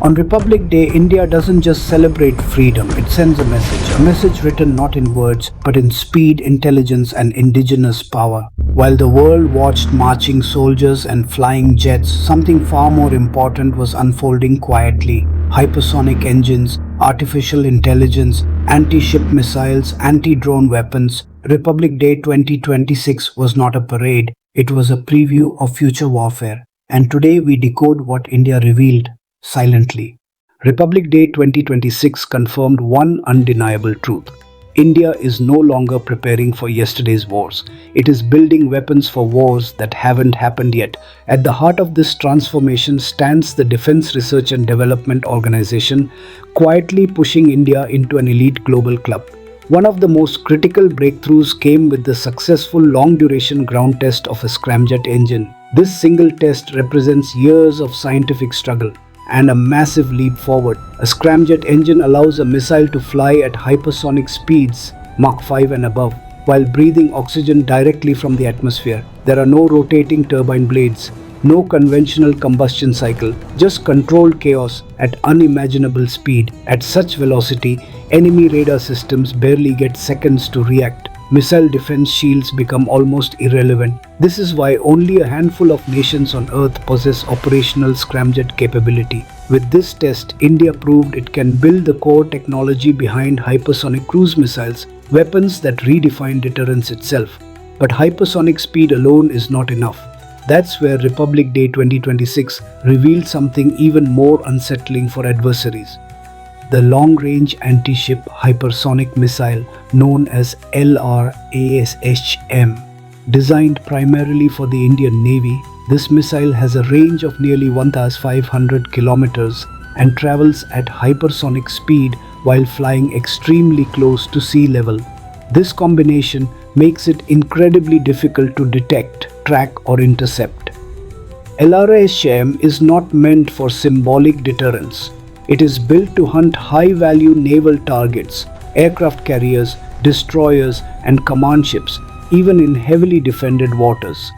On Republic Day, India doesn't just celebrate freedom, it sends a message written not in words, but in speed, intelligence, and indigenous power. While the world watched marching soldiers and flying jets, something far more important was unfolding quietly. Hypersonic engines, artificial intelligence, anti-ship missiles, anti-drone weapons. Republic Day 2026 was not a parade, it was a preview of future warfare. And today we decode what India revealed silently. Republic Day 2026 confirmed one undeniable truth. India is no longer preparing for yesterday's wars. It is building weapons for wars that haven't happened yet. At the heart of this transformation stands the Defense Research and Development Organization, quietly pushing India into an elite global club. One of the most critical breakthroughs came with the successful long-duration ground test of a scramjet engine. This single test represents years of scientific struggle and a massive leap forward. A scramjet engine allows a missile to fly at hypersonic speeds, Mach 5 and above, while breathing oxygen directly from the atmosphere. There are no rotating turbine blades, no conventional combustion cycle, just controlled chaos at unimaginable speed. At such velocity, enemy radar systems barely get seconds to react. Missile defense shields become almost irrelevant. This is why only a handful of nations on Earth possess operational scramjet capability. With this test, India proved it can build the core technology behind hypersonic cruise missiles, weapons that redefine deterrence itself. But hypersonic speed alone is not enough. That's where Republic Day 2026 revealed something even more unsettling for adversaries. The long-range anti-ship hypersonic missile known as LRAShM. Designed primarily for the Indian Navy, this missile has a range of nearly 1,500 kilometers and travels at hypersonic speed while flying extremely close to sea level. This combination makes it incredibly difficult to detect, track, or intercept. LRAShM is not meant for symbolic deterrence. It is built to hunt high-value naval targets, aircraft carriers, destroyers, and command ships, even in heavily defended waters.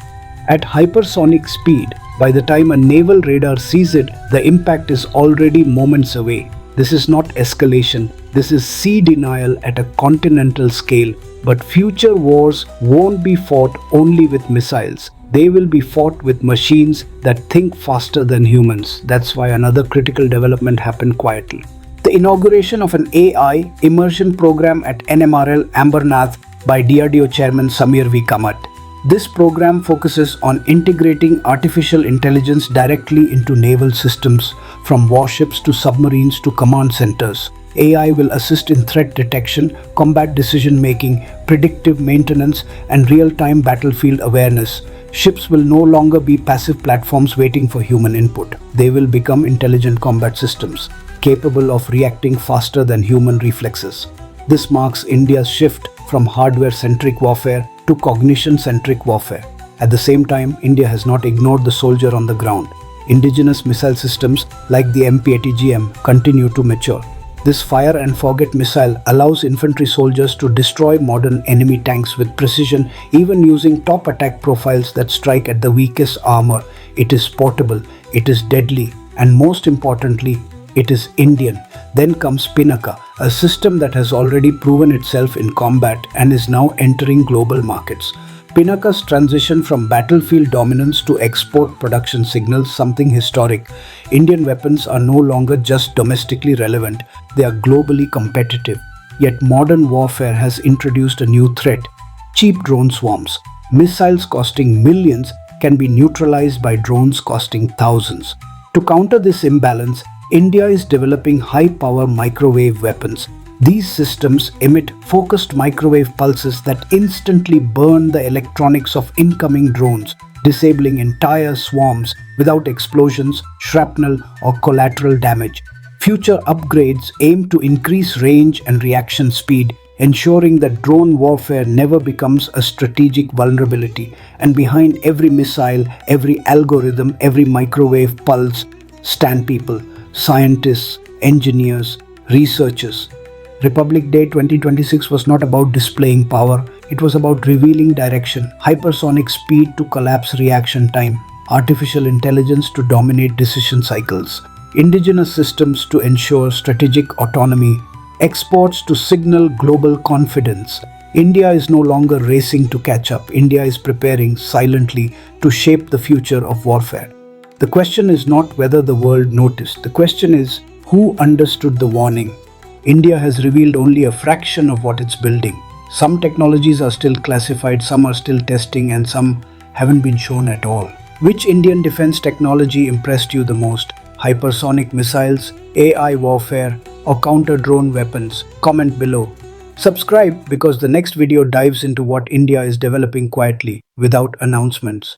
At hypersonic speed, by the time a naval radar sees it, the impact is already moments away. This is not escalation, this is sea denial at a continental scale. But future wars won't be fought only with missiles. They will be fought with machines that think faster than humans. That's why another critical development happened quietly. The inauguration of an AI immersion program at NMRL Ambernath by DRDO Chairman Samir V. Kamat. This program focuses on integrating artificial intelligence directly into naval systems, from warships to submarines to command centers. AI will assist in threat detection, combat decision-making, predictive maintenance, and real-time battlefield awareness. Ships will no longer be passive platforms waiting for human input. They will become intelligent combat systems, capable of reacting faster than human reflexes. This marks India's shift from hardware-centric warfare to cognition-centric warfare. At the same time, India has not ignored the soldier on the ground. Indigenous missile systems like the MPATGM continue to mature. This fire and forget missile allows infantry soldiers to destroy modern enemy tanks with precision, even using top attack profiles that strike at the weakest armor. It is portable, it is deadly, and most importantly, it is Indian. Then comes Pinaka, a system that has already proven itself in combat and is now entering global markets. Pinaka's transition from battlefield dominance to export production signals something historic. Indian weapons are no longer just domestically relevant, they are globally competitive. Yet modern warfare has introduced a new threat: cheap drone swarms. Missiles costing millions can be neutralized by drones costing thousands. To counter this imbalance, India is developing high-power microwave weapons. These systems emit focused microwave pulses that instantly burn the electronics of incoming drones, disabling entire swarms without explosions, shrapnel, or collateral damage. Future upgrades aim to increase range and reaction speed, ensuring that drone warfare never becomes a strategic vulnerability. And behind every missile, every algorithm, every microwave pulse stand people, scientists, engineers, researchers. Republic Day 2026 was not about displaying power, it was about revealing direction, hypersonic speed to collapse reaction time, artificial intelligence to dominate decision cycles. indigenous systems to ensure strategic autonomy, exports to signal global confidence. India is no longer racing to catch up. India is preparing silently to shape the future of warfare. The question is not whether the world noticed. The question is who understood the warning. India has revealed only a fraction of what it's building. Some technologies are still classified, some are still testing, and some haven't been shown at all. Which Indian defense technology impressed you the most? Hypersonic missiles, AI warfare, or counter-drone weapons? Comment below. Subscribe because the next video dives into what India is developing quietly, without announcements.